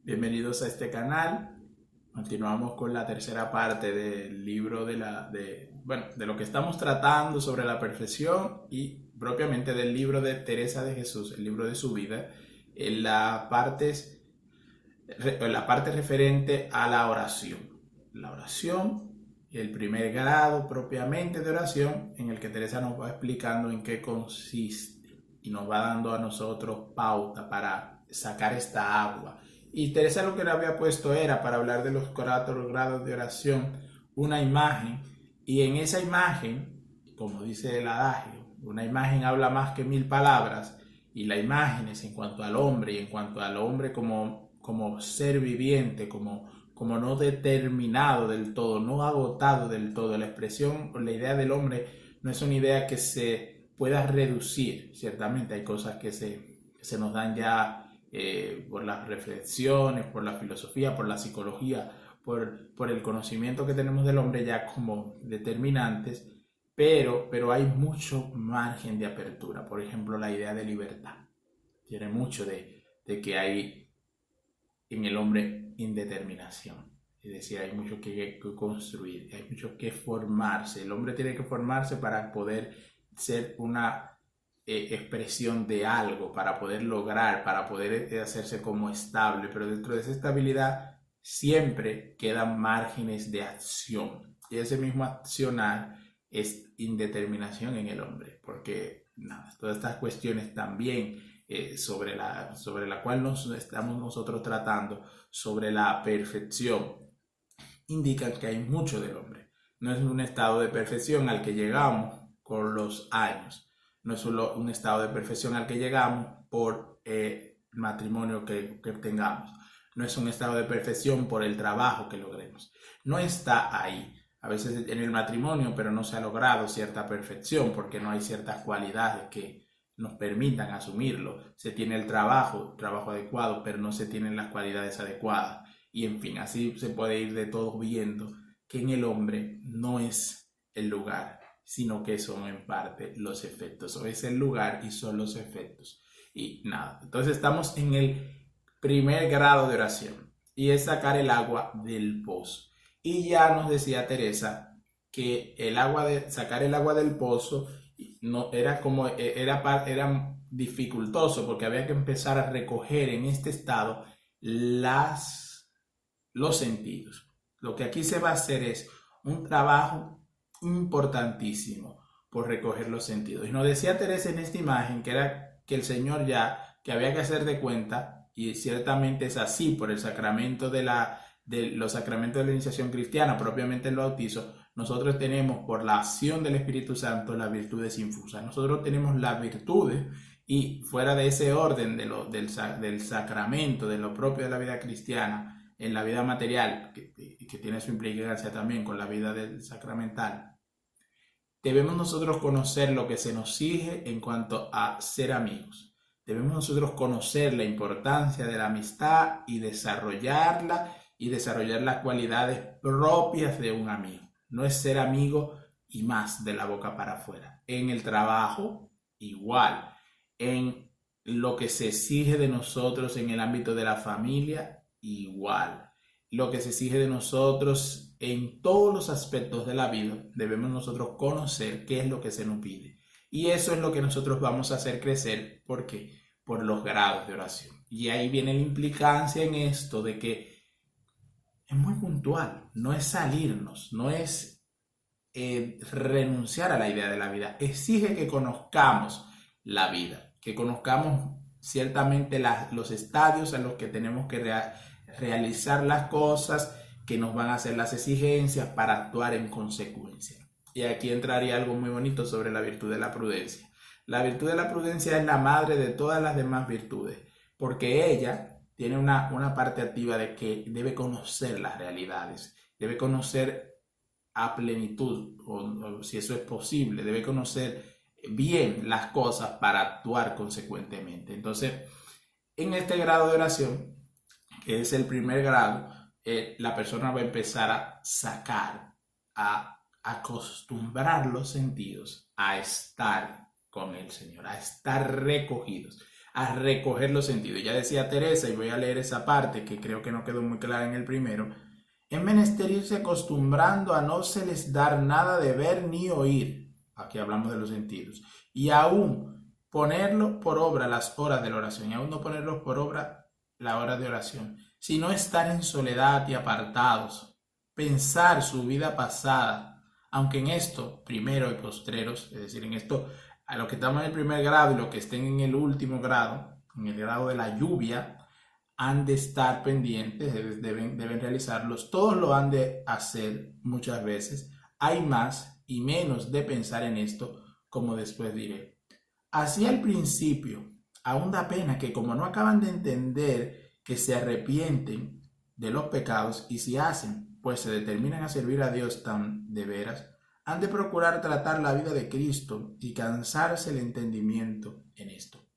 Bienvenidos a este canal. Continuamos con la tercera parte del libro de lo que estamos tratando sobre la perfección y propiamente del libro de Teresa de Jesús, el libro de su vida, en la parte referente a la oración. La oración, el primer grado propiamente de oración, en el que Teresa nos va explicando en qué consiste y nos va dando a nosotros pauta para sacar esta agua. Y Teresa lo que le había puesto era, para hablar de los 4 grados de oración, una imagen. Y en esa imagen, como dice el adagio, una imagen habla más que 1000 palabras. Y la imagen es en cuanto al hombre, y en cuanto al hombre como ser viviente, como no determinado del todo, no agotado del todo. La expresión o la idea del hombre no es una idea que se pueda reducir. Ciertamente hay cosas que se nos dan ya por las reflexiones, por la filosofía, por la psicología, por el conocimiento que tenemos del hombre ya como determinantes, pero hay mucho margen de apertura. Por ejemplo, la idea de libertad tiene mucho de que hay en el hombre indeterminación. Es decir, hay mucho que construir, hay mucho que formarse. El hombre tiene que formarse para poder ser una expresión de algo, para poder lograr, para poder hacerse como estable, pero dentro de esa estabilidad siempre quedan márgenes de acción. Y ese mismo accionar es indeterminación en el hombre, porque nada, todas estas cuestiones también sobre la cual nos estamos nosotros tratando, sobre la perfección, indican que hay mucho del hombre. No es un estado de perfección al que llegamos con los años, no es solo un estado de perfección al que llegamos por matrimonio que tengamos, no es un estado de perfección por el trabajo que logremos, no está ahí. A veces en el matrimonio, pero no se ha logrado cierta perfección porque no hay ciertas cualidades que nos permitan asumirlo. Se tiene el trabajo adecuado, pero no se tienen las cualidades adecuadas. Y en fin, así se puede ir de todos viendo que en el hombre no es el lugar, sino que son en parte los efectos. O es el lugar y son los efectos. Y nada, entonces estamos en el primer grado de oración y es sacar el agua del pozo. Y ya nos decía Teresa que sacar el agua del pozo no era era dificultoso porque había que empezar a recoger en este estado los sentidos. Lo que aquí se va a hacer es un trabajo importantísimo por recoger los sentidos. Y nos decía Teresa en esta imagen que era que el Señor ya, que había que hacer de cuenta, y ciertamente es así por el sacramento de los sacramentos de la iniciación cristiana, propiamente el bautizo, nosotros tenemos por la acción del Espíritu Santo las virtudes infusas. Nosotros tenemos las virtudes y fuera de ese orden del sacramento, de lo propio de la vida cristiana, en la vida material, que tiene su implicancia también con la vida del sacramental, debemos nosotros conocer lo que se nos exige en cuanto a ser amigos. Debemos nosotros conocer la importancia de la amistad y desarrollar las cualidades propias de un amigo. No es ser amigo y más de la boca para afuera. En el trabajo, igual. En lo que se exige de nosotros en el ámbito de la familia, igual. Lo que se exige de nosotros en todos los aspectos de la vida, debemos nosotros conocer qué es lo que se nos pide. Y eso es lo que nosotros vamos a hacer crecer. ¿Por qué? Por los grados de oración. Y ahí viene la implicancia en esto de que es muy puntual, no es salirnos, no es renunciar a la idea de la vida, exige que conozcamos la vida, que conozcamos ciertamente los estadios en los que tenemos que realizar las cosas que nos van a hacer las exigencias para actuar en consecuencia. Y aquí entraría algo muy bonito sobre la virtud de la prudencia. La virtud de la prudencia es la madre de todas las demás virtudes, porque ella tiene una parte activa de que debe conocer las realidades, debe conocer a plenitud, o si eso es posible, debe conocer bien las cosas para actuar consecuentemente. Entonces, en este grado de oración, que es el primer grado, la persona va a empezar a sacar, a acostumbrar los sentidos a estar con el Señor, a estar recogidos, a recoger los sentidos. Ya decía Teresa, y voy a leer esa parte que creo que no quedó muy clara en el primero: es menester irse acostumbrando a no se les dar nada de ver ni oír. Aquí hablamos de los sentidos. Y aún ponerlo por obra las horas de la oración. Y aún no ponerlos por obra la hora de oración, sino estar en soledad y apartados. Pensar su vida pasada, aunque en esto, primero y postreros, es decir, en esto, a los que estamos en el primer grado y los que estén en el último grado, en el grado de la lluvia, han de estar pendientes, deben realizarlos, todos lo han de hacer muchas veces. Hay más y menos de pensar en esto, como después diré. Así al principio, aún da pena que como no acaban de entender que se arrepienten de los pecados y si hacen, pues se determinan a servir a Dios tan de veras, han de procurar tratar la vida de Cristo y cansarse el entendimiento en esto.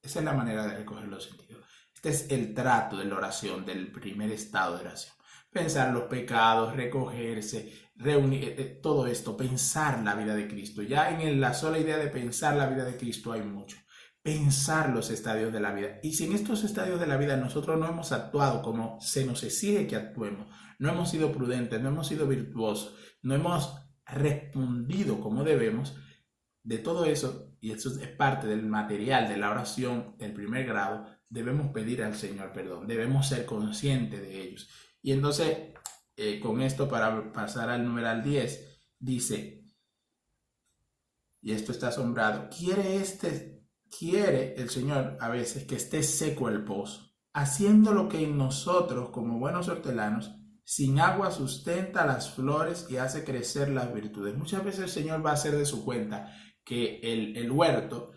Esa es la manera de recoger los sentidos. Este es el trato de la oración, del primer estado de oración. Pensar los pecados, recogerse, reunir, todo esto, pensar la vida de Cristo. Ya en la sola idea de pensar la vida de Cristo hay mucho. Pensar los estadios de la vida. Y si en estos estadios de la vida nosotros no hemos actuado como se nos exige que actuemos, no hemos sido prudentes, no hemos sido virtuosos, no hemos respondido como debemos, de todo eso, y eso es parte del material de la oración del primer grado, debemos pedir al Señor perdón, debemos ser conscientes de ellos. Y entonces, con esto, para pasar al numeral 10, dice, y esto está asombrado, quiere el Señor a veces que esté seco el pozo, haciendo lo que en nosotros, como buenos hortelanos, sin agua sustenta las flores y hace crecer las virtudes. Muchas veces el Señor va a hacer de su cuenta que el huerto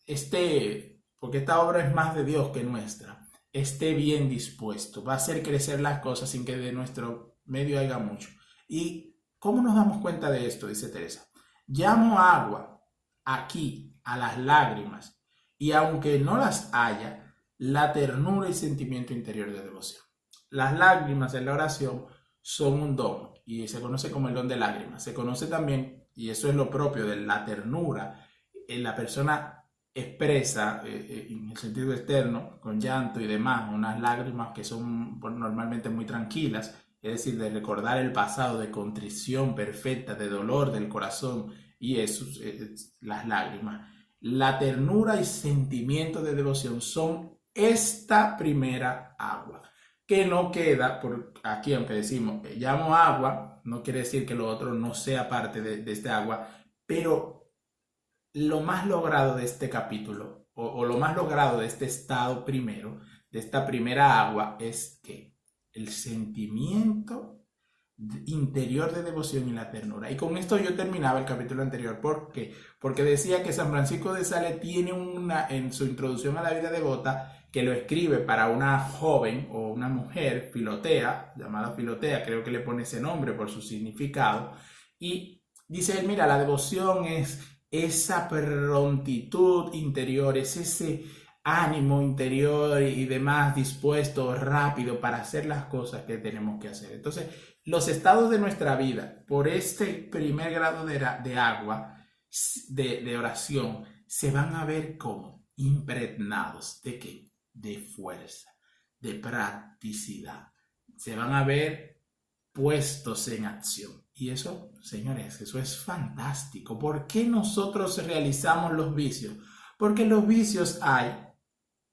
esté, porque esta obra es más de Dios que nuestra, esté bien dispuesto, va a hacer crecer las cosas sin que de nuestro medio haya mucho. ¿Y cómo nos damos cuenta de esto? Dice Teresa. Llamo agua aquí a las lágrimas, y aunque no las haya, la ternura y sentimiento interior de devoción. Las lágrimas en la oración son un don y se conoce como el don de lágrimas. Se conoce también, y eso es lo propio de la ternura, la persona expresa en el sentido externo, con llanto y demás, unas lágrimas que son normalmente muy tranquilas, es decir, de recordar el pasado, de contrición perfecta, de dolor del corazón, y eso, las lágrimas. La ternura y sentimiento de devoción son esta primera agua, que no queda, por aquí aunque decimos llamo agua, no quiere decir que lo otro no sea parte de este agua, pero lo más logrado de este capítulo, o lo más logrado de este estado primero, de esta primera agua, es que el sentimiento interior de devoción y la ternura. Y con esto yo terminaba el capítulo anterior. ¿Por qué? Porque decía que San Francisco de Sales tiene en su introducción a la vida devota, que lo escribe para una joven o una mujer, Filotea, llamada Filotea, creo que le pone ese nombre por su significado, y dice él, mira, la devoción es esa prontitud interior, es ese ánimo interior y demás dispuesto, rápido para hacer las cosas que tenemos que hacer. Entonces, los estados de nuestra vida, por este primer grado de agua, de oración, se van a ver como impregnados de ¿qué? De fuerza, de practicidad. Se van a ver puestos en acción. Y eso, señores, eso es fantástico. ¿Por qué nosotros realizamos los vicios? Porque los vicios hay,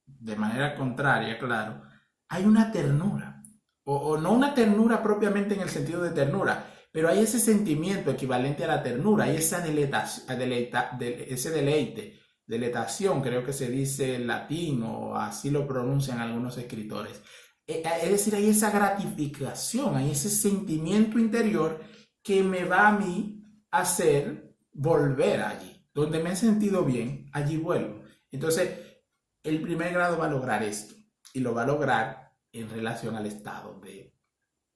de manera contraria, claro, hay una ternura. O no una ternura propiamente en el sentido de ternura, pero hay ese sentimiento equivalente a la ternura, hay esa deletación, creo que se dice en latín o así lo pronuncian algunos escritores. Es decir, hay esa gratificación, hay ese sentimiento interior que me va a mí a hacer volver allí. Donde me he sentido bien, allí vuelvo. Entonces, el primer grado va a lograr esto y lo va a lograr en relación al estado de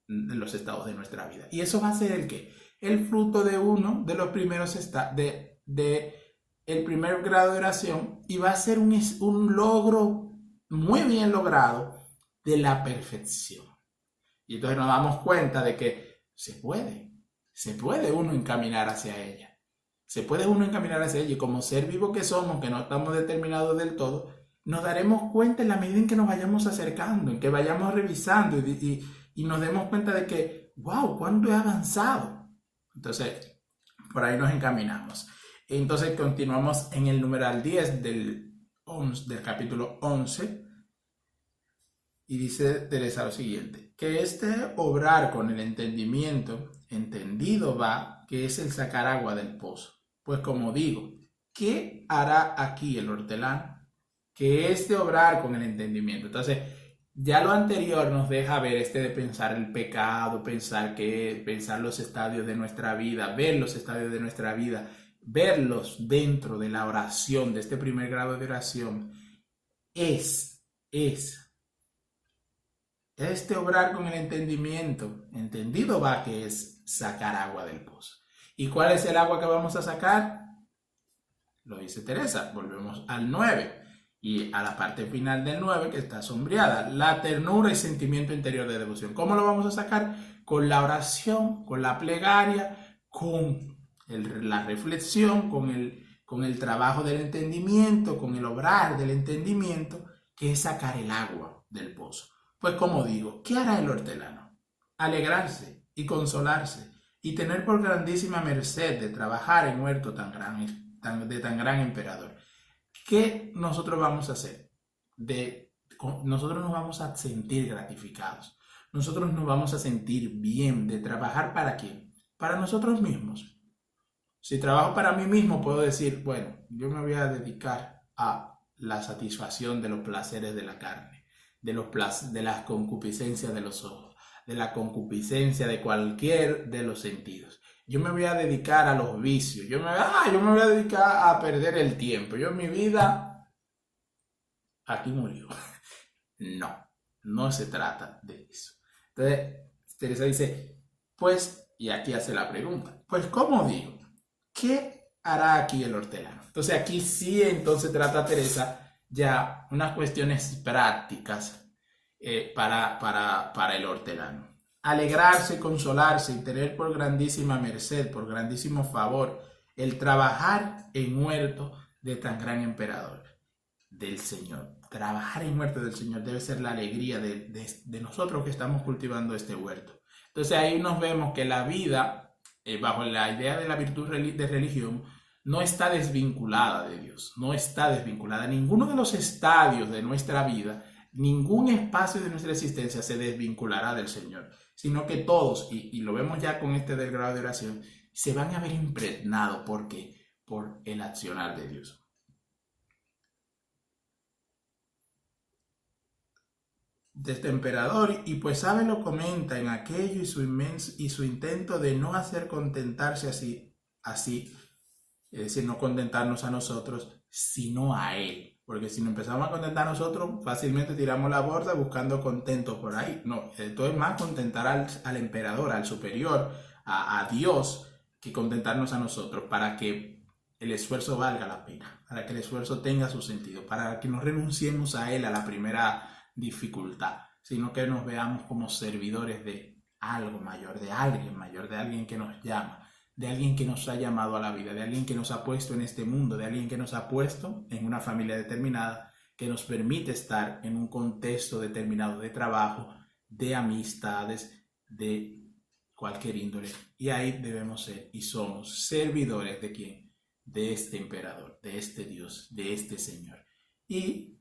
los estados de nuestra vida. Y eso va a ser el ¿qué? El fruto de uno de los primeros el primer grado de oración, y va a ser un logro muy bien logrado de la perfección. Y entonces nos damos cuenta de que se puede uno encaminar hacia ella. se puede uno encaminar hacia ella y como ser vivo que somos, que no estamos determinados del todo, nos daremos cuenta en la medida en que nos vayamos acercando, en que vayamos revisando y nos demos cuenta de que, wow, ¿cuánto he avanzado? Entonces, por ahí nos encaminamos. Entonces, continuamos en el numeral 10 del capítulo 11 y dice Teresa lo siguiente, que este obrar con el entendimiento, entendido va, que es el sacar agua del pozo. Pues como digo, ¿qué hará aquí el hortelano? Que este obrar con el entendimiento. Entonces, ya lo anterior nos deja ver de pensar el pecado, pensar los estadios de nuestra vida, ver los estadios de nuestra vida, verlos dentro de la oración, de este primer grado de oración, es este obrar con el entendimiento. Entendido va que es sacar agua del pozo. ¿Y cuál es el agua que vamos a sacar? Lo dice Teresa. Volvemos al 9 y a la parte final del 9 que está sombreada. La ternura y sentimiento interior de devoción. ¿Cómo lo vamos a sacar? Con la oración, con la plegaria, con la reflexión, con el trabajo del entendimiento, con el obrar del entendimiento, que es sacar el agua del pozo. Pues como digo, ¿qué hará el hortelano? Alegrarse y consolarse y tener por grandísima merced de trabajar en huerto de tan gran emperador. ¿Qué nosotros vamos a hacer? Nosotros nos vamos a sentir gratificados. Nosotros nos vamos a sentir bien de trabajar ¿para quién? Para nosotros mismos. Si trabajo para mí mismo, puedo decir, bueno, yo me voy a dedicar a la satisfacción de los placeres de la carne, de las concupiscencias de los ojos, de la concupiscencia de cualquier de los sentidos. Yo me voy a dedicar a los vicios, yo me voy a dedicar a perder el tiempo. Mi vida aquí murió. No se trata de eso. Entonces, Teresa dice, pues, y aquí hace la pregunta, pues, ¿cómo digo? ¿Qué hará aquí el hortelano? Entonces, aquí sí, entonces trata Teresa ya unas cuestiones prácticas para el hortelano. Alegrarse, consolarse y tener por grandísima merced, por grandísimo favor, el trabajar en huerto de tan gran emperador, del Señor. Trabajar en huerto del Señor debe ser la alegría de nosotros que estamos cultivando este huerto. Entonces ahí nos vemos que la vida, bajo la idea de la virtud de religión, no está desvinculada de Dios, no está desvinculada. Ninguno de los estadios de nuestra vida, ningún espacio de nuestra existencia se desvinculará del Señor, sino que todos, y lo vemos ya con del grado de oración, se van a ver impregnados. ¿Por qué? Por el accionar de Dios. De este emperador, y pues sabe lo comenta en aquello y su intento de no hacer contentarse así, es decir, no contentarnos a nosotros, sino a él. Porque si nos empezamos a contentar a nosotros, fácilmente tiramos la borda buscando contento por ahí. No, esto es más contentar al emperador, al superior, a Dios, que contentarnos a nosotros, para que el esfuerzo valga la pena, para que el esfuerzo tenga su sentido, para que no renunciemos a él a la primera dificultad, sino que nos veamos como servidores de algo mayor, de alguien que nos llama, de alguien que nos ha llamado a la vida, de alguien que nos ha puesto en este mundo, de alguien que nos ha puesto en una familia determinada, que nos permite estar en un contexto determinado de trabajo, de amistades, de cualquier índole. Y ahí debemos ser y somos servidores ¿de quién? De este emperador, de este Dios, de este Señor. Y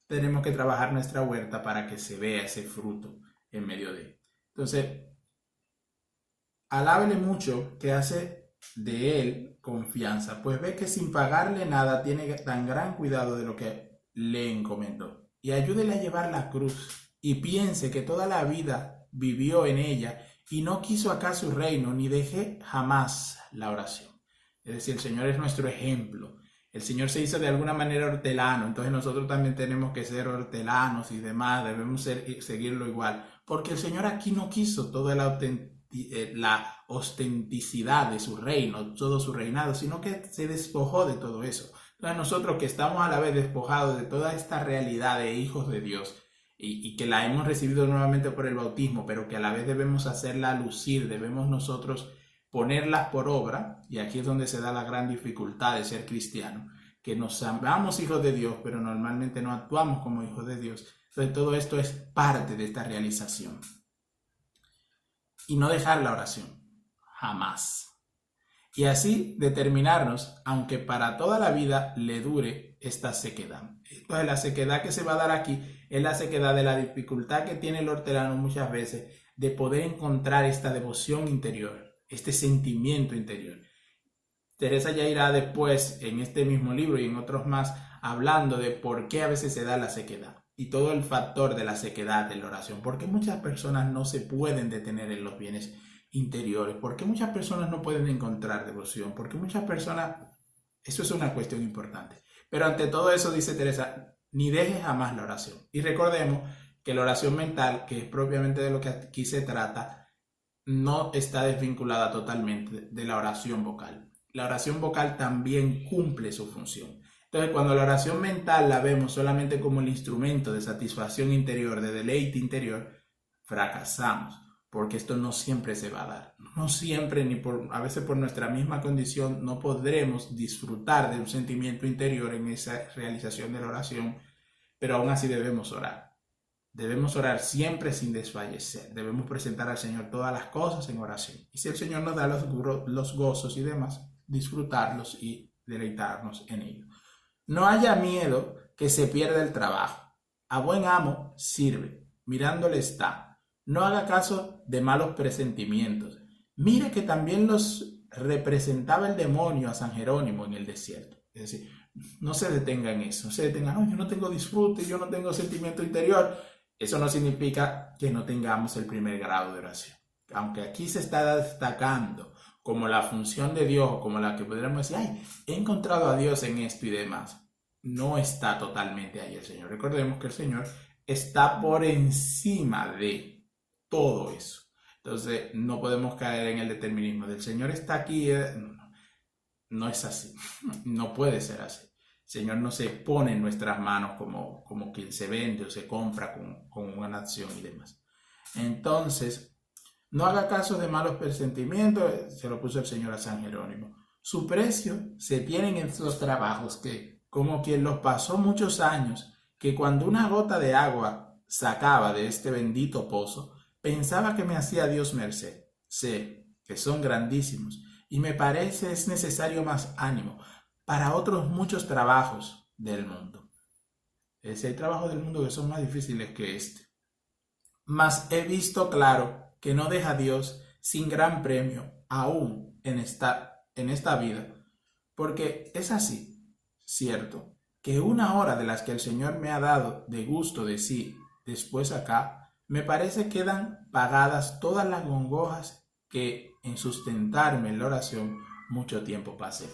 tenemos que trabajar nuestra huerta para que se vea ese fruto en medio de él. Entonces, alábele mucho que hace de él confianza, pues ve que sin pagarle nada tiene tan gran cuidado de lo que le encomendó. Y ayúdele a llevar la cruz y piense que toda la vida vivió en ella y no quiso acá su reino ni deje jamás la oración. Es decir, el Señor es nuestro ejemplo. El Señor se hizo de alguna manera hortelano, entonces nosotros también tenemos que ser hortelanos y demás, debemos seguirlo igual, porque el Señor aquí no quiso toda la ostenticidad de su reino, todo su reinado, sino que se despojó de todo eso. Entonces nosotros que estamos a la vez despojados de toda esta realidad de hijos de Dios y que la hemos recibido nuevamente por el bautismo, pero que a la vez debemos hacerla lucir, debemos nosotros ponerlas por obra, y aquí es donde se da la gran dificultad de ser cristiano, que nos llamamos hijos de Dios, pero normalmente no actuamos como hijos de Dios. Entonces todo esto es parte de esta realización. Y no dejar la oración, jamás. Y así determinarnos, aunque para toda la vida le dure esta sequedad. Entonces la sequedad que se va a dar aquí es la sequedad de la dificultad que tiene el hortelano muchas veces de poder encontrar esta devoción interior, este sentimiento interior. Teresa ya irá después en este mismo libro y en otros más hablando de por qué a veces se da la sequedad y todo el factor de la sequedad de la oración. ¿Por qué muchas personas no se pueden detener en los bienes interiores? ¿Por qué muchas personas no pueden encontrar devoción? ¿Por qué muchas personas? Eso es una cuestión importante. Pero ante todo eso, dice Teresa, ni dejes jamás la oración. Y recordemos que la oración mental, que es propiamente de lo que aquí se trata, no está desvinculada totalmente de la oración vocal. La oración vocal también cumple su función. Entonces, cuando la oración mental la vemos solamente como el instrumento de satisfacción interior, de deleite interior, fracasamos, porque esto no siempre se va a dar. No siempre, a veces por nuestra misma condición, no podremos disfrutar de un sentimiento interior en esa realización de la oración, pero aún así debemos orar. Debemos orar siempre sin desfallecer. Debemos presentar al Señor todas las cosas en oración. Y si el Señor nos da los gozos y demás, disfrutarlos y deleitarnos en ellos. No haya miedo que se pierda el trabajo. A buen amo sirve, mirándole está. No haga caso de malos presentimientos. Mire que también los representaba el demonio a San Jerónimo en el desierto. Es decir, no se detenga en eso. No se detenga, no, yo no tengo disfrute, yo no tengo sentimiento interior. Eso no significa que no tengamos el primer grado de oración. Aunque aquí se está destacando como la función de Dios, como la que podríamos decir, ay, he encontrado a Dios en esto y demás. No está totalmente ahí el Señor. Recordemos que el Señor está por encima de todo eso. Entonces, no podemos caer en el determinismo del Señor está aquí. No es así. No puede ser así. El Señor no se pone en nuestras manos como quien se vende o se compra con una acción y demás. Entonces, no haga caso de malos presentimientos, se lo puso el Señor a San Jerónimo. Su precio se tiene en estos trabajos que, como quien los pasó muchos años, que cuando una gota de agua sacaba de este bendito pozo, pensaba que me hacía Dios merced. Sé que son grandísimos y me parece es necesario más ánimo para otros muchos trabajos del mundo. Es decir, hay trabajos del mundo que son más difíciles que este. Mas he visto claro que no deja a Dios sin gran premio aún en esta vida, porque es así, cierto, que una hora de las que el Señor me ha dado de gusto de sí, después acá, me parece quedan pagadas todas las congojas que en sustentarme en la oración mucho tiempo pasé.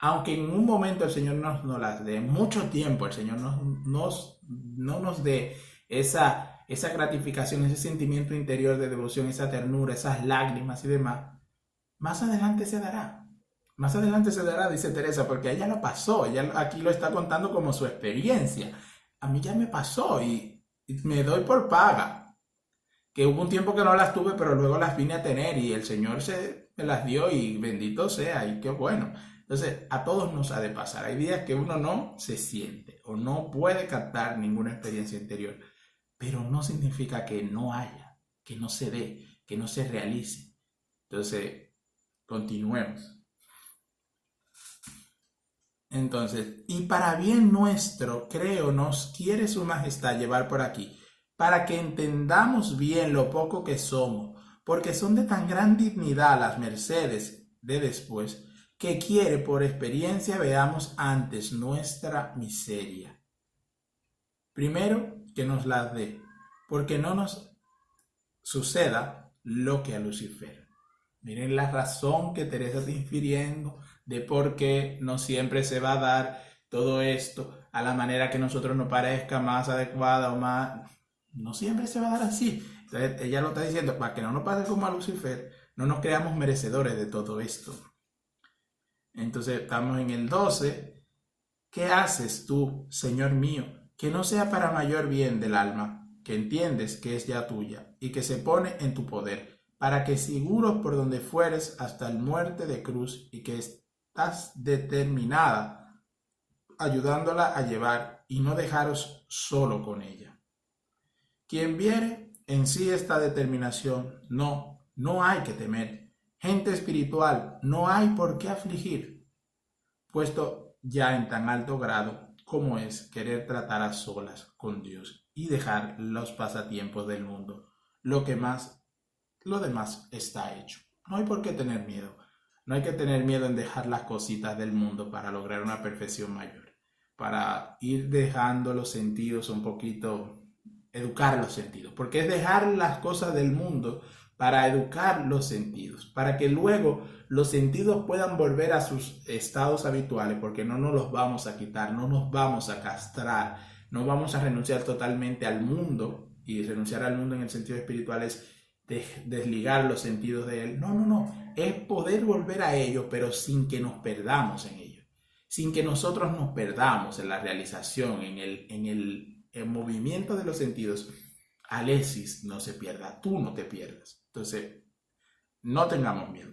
Aunque en un momento el Señor no las dé, mucho tiempo el Señor no nos dé esa gratificación, ese sentimiento interior de devoción, esa ternura, esas lágrimas y demás, más adelante se dará. Más adelante se dará, dice Teresa, porque ella lo pasó, ella aquí lo está contando como su experiencia. A mí ya me pasó y me doy por paga. Que hubo un tiempo que no las tuve, pero luego las vine a tener y el Señor me las dio y bendito sea y qué bueno. Entonces, a todos nos ha de pasar. Hay días que uno no se siente o no puede captar ninguna experiencia interior. Pero no significa que no haya, que no se dé, que no se realice. Entonces, continuemos. Entonces, y para bien nuestro, creo, nos quiere su majestad llevar por aquí, para que entendamos bien lo poco que somos, porque son de tan gran dignidad las mercedes de después, que quiere por experiencia veamos antes nuestra miseria. Primero, que nos las dé, porque no nos suceda lo que a Lucifer. Miren la razón que Teresa está infiriendo de por qué no siempre se va a dar todo esto a la manera que a nosotros nos parezca más adecuada o más... No siempre se va a dar así. Entonces ella lo está diciendo para que no nos pase como a Lucifer, no nos creamos merecedores de todo esto. Entonces estamos en el 12. ¿Qué haces tú, Señor mío, que no sea para mayor bien del alma, que entiendes que es ya tuya y que se pone en tu poder, para que seguros por donde fueres hasta el muerte de cruz, y que estás determinada ayudándola a llevar y no dejaros solo con ella. Quien viere en sí esta determinación, no hay que temer. Gente espiritual, no hay por qué afligir, puesto ya en tan alto grado como es querer tratar a solas con Dios y dejar los pasatiempos del mundo. Lo demás está hecho. No hay por qué tener miedo. No hay que tener miedo en dejar las cositas del mundo para lograr una perfección mayor. Para ir dejando los sentidos un poquito, educar los sentidos. Porque es dejar las cosas del mundo para educar los sentidos. Para que luego los sentidos puedan volver a sus estados habituales. Porque no nos los vamos a quitar, no nos vamos a castrar. No vamos a renunciar totalmente al mundo. Y renunciar al mundo en el sentido espiritual es desligar los sentidos de él. No. Es poder volver a ello, pero sin que nos perdamos en ello. Sin que nosotros nos perdamos en la realización, en el movimiento de los sentidos. Alexis no se pierda, tú no te pierdas. Entonces, no tengamos miedo.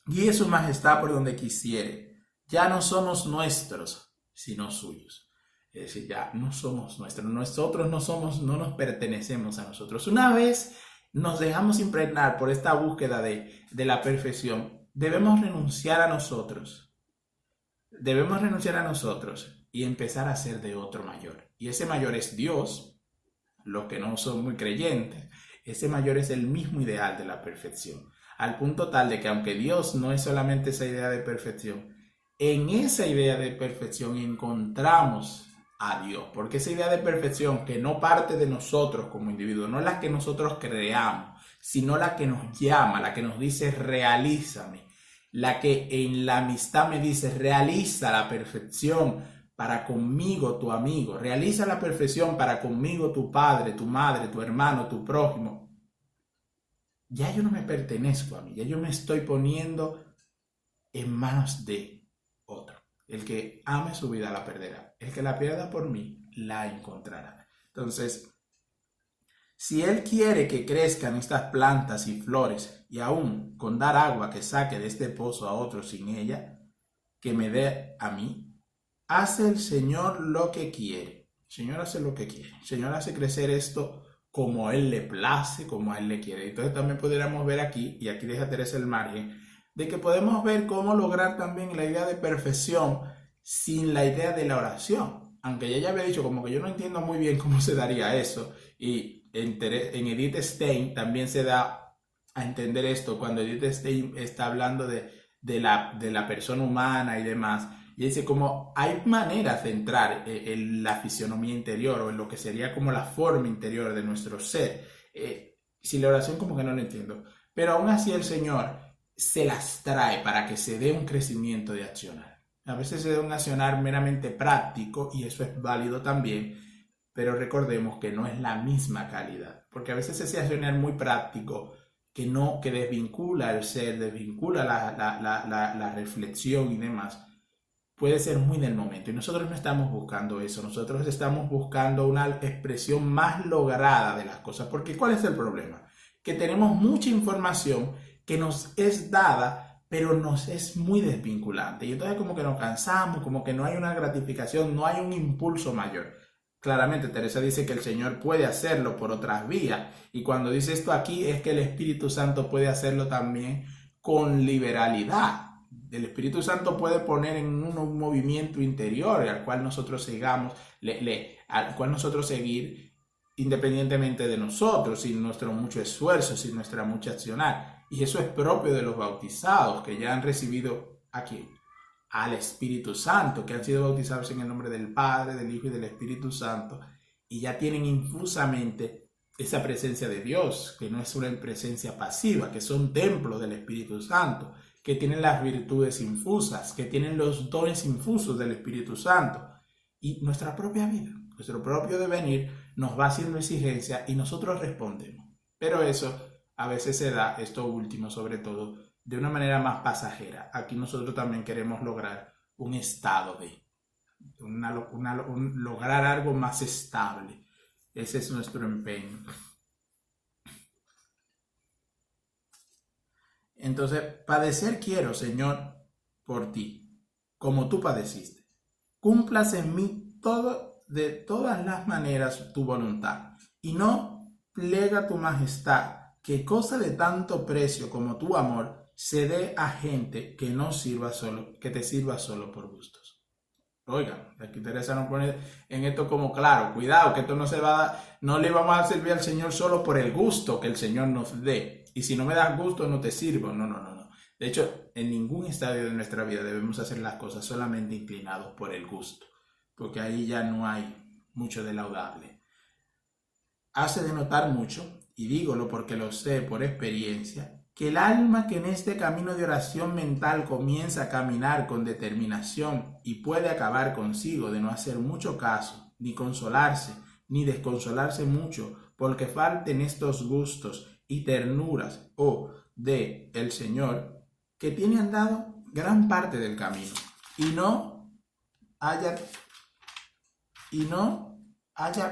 Guíe su majestad por donde quisiere. Ya no somos nuestros, sino suyos. Es decir, ya no somos nuestros. Nosotros no nos pertenecemos a nosotros. Una vez nos dejamos impregnar por esta búsqueda de la perfección, debemos renunciar a nosotros. Debemos renunciar a nosotros y empezar a ser de otro mayor. Y ese mayor es Dios. Los que no son muy creyentes, ese mayor es el mismo ideal de la perfección. Al punto tal de que aunque Dios no es solamente esa idea de perfección, en esa idea de perfección encontramos a Dios. Porque esa idea de perfección que no parte de nosotros como individuos, no la que nosotros creamos, sino la que nos llama, la que nos dice realízame, la que en la amistad me dice realiza la perfección para conmigo tu amigo, realiza la perfección para conmigo tu padre, tu madre, tu hermano, tu prójimo. Ya yo no me pertenezco a mí, ya yo me estoy poniendo en manos de otro. El que ame su vida la perderá, el que la pierda por mí la encontrará. Entonces, si Él quiere que crezcan estas plantas y flores, y aún con dar agua que saque de este pozo a otro sin ella, que me dé a mí, hace el Señor lo que quiere. El Señor hace lo que quiere. El Señor hace crecer esto como a Él le place, como a Él le quiere. Entonces también podríamos ver aquí, y aquí deja Teresa el margen, de que podemos ver cómo lograr también la idea de perfección sin la idea de la oración. Aunque ella ya había dicho como que yo no entiendo muy bien cómo se daría eso. Y en Edith Stein también se da a entender esto cuando Edith Stein está hablando de la persona humana y demás. Y dice como hay maneras de entrar en la fisionomía interior o en lo que sería como la forma interior de nuestro ser. Si la oración como que no lo entiendo. Pero aún así el Señor se las trae para que se dé un crecimiento de accionar. A veces se da un accionar meramente práctico y eso es válido también. Pero recordemos que no es la misma calidad. Porque a veces ese accionar muy práctico que desvincula el ser, desvincula la reflexión y demás, puede ser muy del momento y nosotros no estamos buscando eso, nosotros estamos buscando una expresión más lograda de las cosas, porque ¿cuál es el problema? Que tenemos mucha información que nos es dada, pero nos es muy desvinculante y entonces como que nos cansamos, como que no hay una gratificación, no hay un impulso mayor. Claramente Teresa dice que el Señor puede hacerlo por otras vías y cuando dice esto aquí es que el Espíritu Santo puede hacerlo también con liberalidad. El Espíritu Santo puede poner en uno un movimiento interior al cual nosotros al cual nosotros seguir independientemente de nosotros, sin nuestro mucho esfuerzo, sin nuestra mucha accionar. Y eso es propio de los bautizados que ya han recibido aquí al Espíritu Santo, que han sido bautizados en el nombre del Padre, del Hijo y del Espíritu Santo, y ya tienen infusamente esa presencia de Dios, que no es una presencia pasiva, que son templos del Espíritu Santo, que tienen las virtudes infusas, que tienen los dones infusos del Espíritu Santo. Y nuestra propia vida, nuestro propio devenir nos va haciendo exigencia y nosotros respondemos. Pero eso a veces se da, esto último sobre todo, de una manera más pasajera. Aquí nosotros también queremos lograr un estado lograr algo más estable. Ese es nuestro empeño. Entonces, padecer quiero, Señor, por ti, como tú padeciste. Cumplas en mí de todas las maneras tu voluntad, y no plega tu majestad, que cosa de tanto precio como tu amor se dé a gente que no sirva solo, que te sirva solo por gustos. Oigan, aquí Teresa nos pone en esto como claro, cuidado, que esto no se va a dar, no le vamos a servir al Señor solo por el gusto que el Señor nos dé. Y si no me das gusto, no te sirvo. No, no, no, no. De hecho, en ningún estadio de nuestra vida debemos hacer las cosas solamente inclinados por el gusto, porque ahí ya no hay mucho de laudable. Hace de notar mucho, y dígolo porque lo sé por experiencia, que el alma que en este camino de oración mental comienza a caminar con determinación y puede acabar consigo de no hacer mucho caso, ni consolarse, ni desconsolarse mucho, porque falten estos gustos y ternuras de el Señor, que tiene andado gran parte del camino, y no haya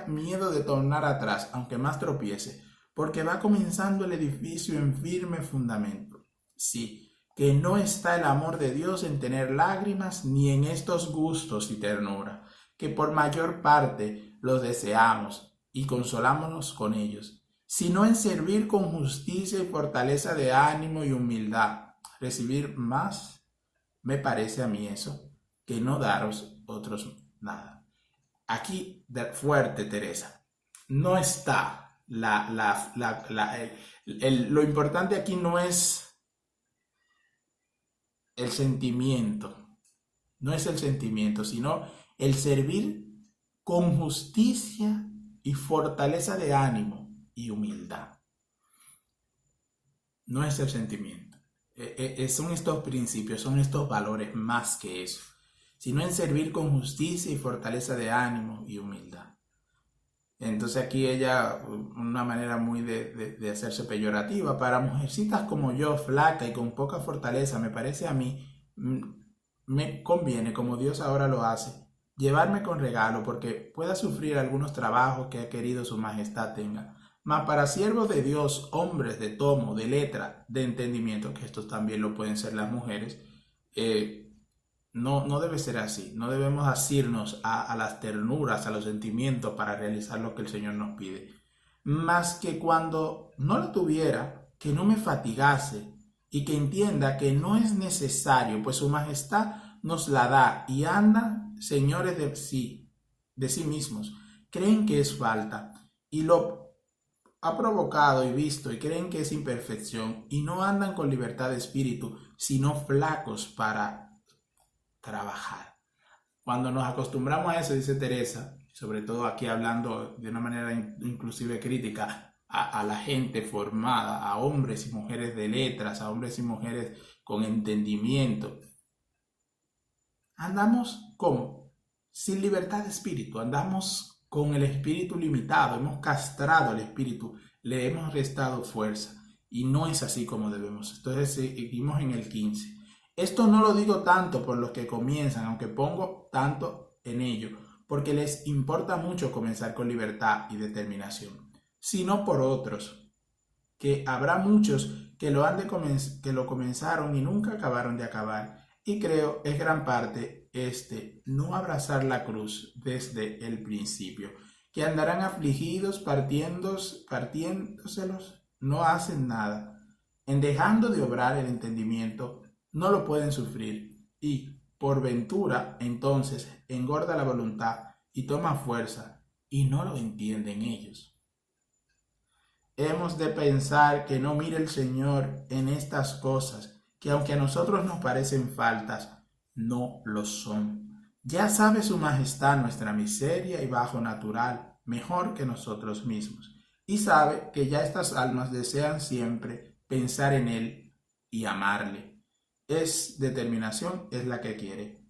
miedo de tornar atrás, aunque más tropiece, porque va comenzando el edificio en firme fundamento. Sí, que no está el amor de Dios en tener lágrimas ni en estos gustos y ternura, que por mayor parte los deseamos y consolámonos con ellos, sino en servir con justicia y fortaleza de ánimo y humildad. Recibir más, me parece a mí eso, que no daros otros nada. Aquí, fuerte, Teresa, no está lo importante aquí no es el sentimiento, sino el servir con justicia y fortaleza de ánimo y humildad. No es el sentimiento, son estos principios, son estos valores más que eso, sino en servir con justicia y fortaleza de ánimo y humildad. Entonces aquí ella, una manera muy de hacerse peyorativa, para mujercitas como yo, flaca y con poca fortaleza, me parece a mí, me conviene, como Dios ahora lo hace, llevarme con regalo, porque pueda sufrir algunos trabajos que ha querido su majestad tenga. Mas para siervos de Dios, hombres de tomo, de letra, de entendimiento, que estos también lo pueden ser las mujeres, no debe ser así. No debemos asirnos a las ternuras, a los sentimientos para realizar lo que el Señor nos pide. Más que cuando no lo tuviera, que no me fatigase y que entienda que no es necesario, pues su majestad nos la da y andan señores de sí mismos. Creen que es falta y lo ha provocado y visto y creen que es imperfección y no andan con libertad de espíritu, sino flacos para trabajar. Cuando nos acostumbramos a eso, dice Teresa, sobre todo aquí hablando de una manera inclusive crítica a la gente formada, a hombres y mujeres de letras, a hombres y mujeres con entendimiento, andamos como sin libertad de espíritu, andamos con el espíritu limitado, hemos castrado el espíritu, le hemos restado fuerza y no es así como debemos. Entonces seguimos en el 15. Esto no lo digo tanto por los que comienzan, aunque pongo tanto en ello, porque les importa mucho comenzar con libertad y determinación, sino por otros, que habrá muchos que lo comenzaron y nunca acabaron de acabar, y creo es gran parte no abrazar la cruz desde el principio, que andarán afligidos, partiéndoselos, no hacen nada, en dejando de obrar el entendimiento, no lo pueden sufrir y, por ventura, entonces engorda la voluntad y toma fuerza y no lo entienden ellos. Hemos de pensar que no mire el Señor en estas cosas, que aunque a nosotros nos parecen faltas, no lo son. Ya sabe su majestad nuestra miseria y bajo natural, mejor que nosotros mismos, y sabe que ya estas almas desean siempre pensar en Él y amarle. Es determinación, es la que quiere.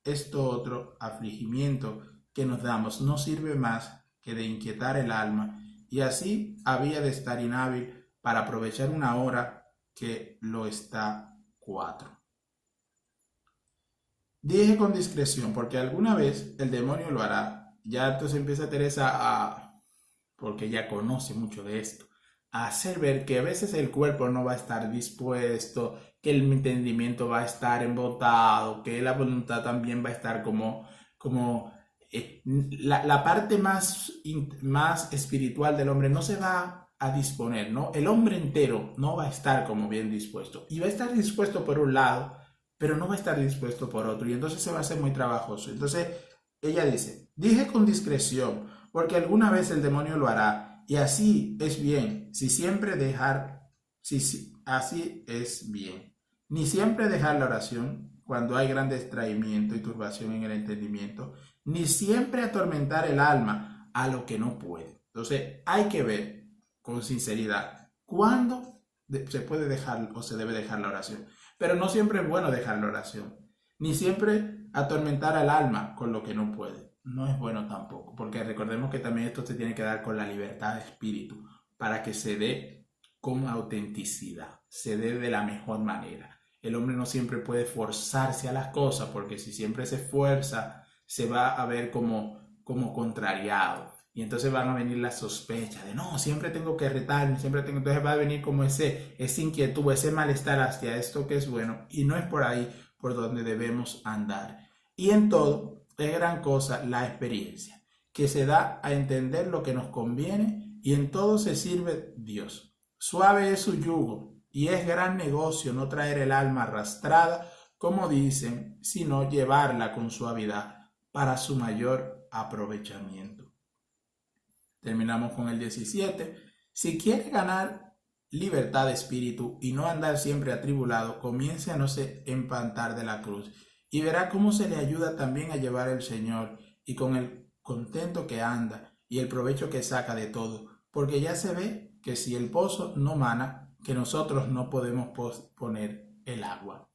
Esto otro afligimiento que nos damos no sirve más que de inquietar el alma, y así había de estar inhábil para aprovechar una hora que lo está 4. Dije con discreción, porque alguna vez el demonio lo hará. Ya entonces empieza Teresa porque ella conoce mucho de esto, a hacer ver que a veces el cuerpo no va a estar dispuesto, que el entendimiento va a estar embotado, que la voluntad también va a estar la parte más espiritual del hombre no se va a disponer, ¿no? El hombre entero no va a estar como bien dispuesto. Y va a estar dispuesto por un lado, pero no va a estar dispuesto por otro. Y entonces se va a hacer muy trabajoso. Entonces ella dice, dije con discreción, porque alguna vez el demonio lo hará. Y así es bien, así es bien. Ni siempre dejar la oración cuando hay gran distraimiento y turbación en el entendimiento, ni siempre atormentar el alma a lo que no puede. Entonces hay que ver con sinceridad cuándo se puede dejar o se debe dejar la oración. Pero no siempre es bueno dejar la oración, ni siempre atormentar al alma con lo que no puede. No es bueno tampoco, porque recordemos que también esto se tiene que dar con la libertad de espíritu, para que se dé con autenticidad, se dé de la mejor manera. El hombre no siempre puede forzarse a las cosas, porque si siempre se esfuerza, se va a ver como contrariado. Y entonces van a venir las sospechas de, no, siempre tengo que retarme, entonces va a venir como esa inquietud, ese malestar hacia esto que es bueno, y no es por ahí por donde debemos andar. Y en todo, es gran cosa la experiencia, que se da a entender lo que nos conviene, y en todo se sirve Dios. Suave es su yugo, y es gran negocio no traer el alma arrastrada, como dicen, sino llevarla con suavidad para su mayor aprovechamiento. Terminamos con el 17. Si quiere ganar libertad de espíritu y no andar siempre atribulado, comience a no se empantar de la cruz y verá cómo se le ayuda también a llevar el Señor, y con el contento que anda y el provecho que saca de todo, porque ya se ve que si el pozo no mana, que nosotros no podemos poner el agua.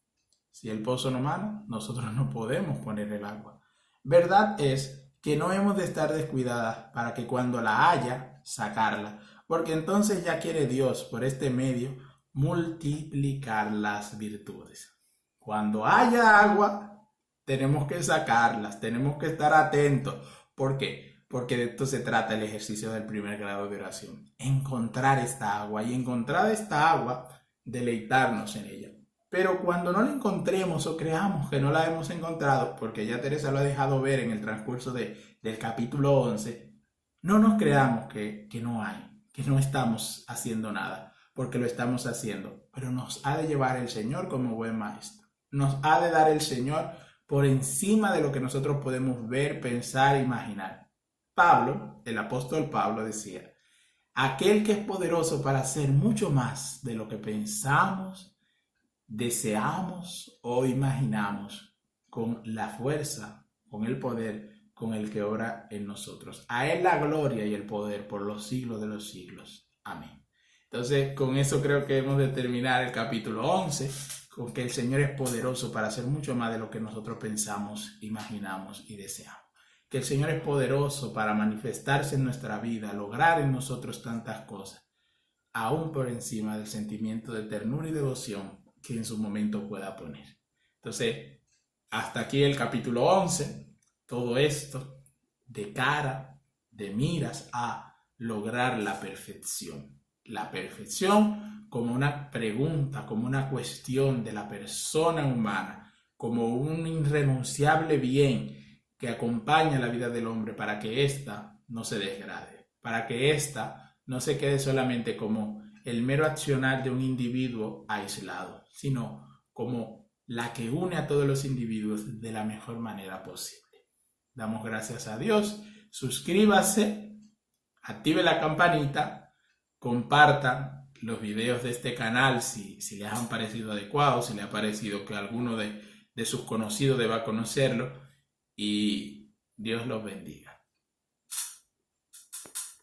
Si el pozo no mana, nosotros no podemos poner el agua. Verdad es que no hemos de estar descuidadas para que cuando la haya, sacarla, porque entonces ya quiere Dios por este medio multiplicar las virtudes. Cuando haya agua, tenemos que sacarlas, tenemos que estar atentos. ¿Por qué? Porque de esto se trata el ejercicio del primer grado de oración. Encontrar esta agua, y encontrar esta agua, deleitarnos en ella. Pero cuando no la encontremos o creamos que no la hemos encontrado, porque ya Teresa lo ha dejado ver en el transcurso del capítulo 11, no nos creamos que no hay, que no estamos haciendo nada, porque lo estamos haciendo. Pero nos ha de llevar el Señor como buen maestro. Nos ha de dar el Señor por encima de lo que nosotros podemos ver, pensar, imaginar. Pablo, el apóstol Pablo, decía, aquel que es poderoso para hacer mucho más de lo que pensamos, deseamos o imaginamos, con la fuerza, con el poder con el que obra en nosotros. A Él la gloria y el poder por los siglos de los siglos. Amén. Entonces, con eso creo que hemos de terminar el capítulo 11, con que el Señor es poderoso para hacer mucho más de lo que nosotros pensamos, imaginamos y deseamos. Que el Señor es poderoso para manifestarse en nuestra vida, lograr en nosotros tantas cosas, aún por encima del sentimiento de ternura y devoción que en su momento pueda poner. Entonces, hasta aquí el capítulo 11, todo esto de cara, de miras a lograr la perfección. La perfección como una pregunta, como una cuestión de la persona humana, como un irrenunciable bien que acompaña la vida del hombre para que ésta no se desgrade, para que ésta no se quede solamente como el mero accionar de un individuo aislado, sino como la que une a todos los individuos de la mejor manera posible. Damos gracias a Dios. Suscríbase, active la campanita, compartan los videos de este canal si les han parecido adecuados, si les ha parecido que alguno de sus conocidos deba conocerlo, y Dios los bendiga.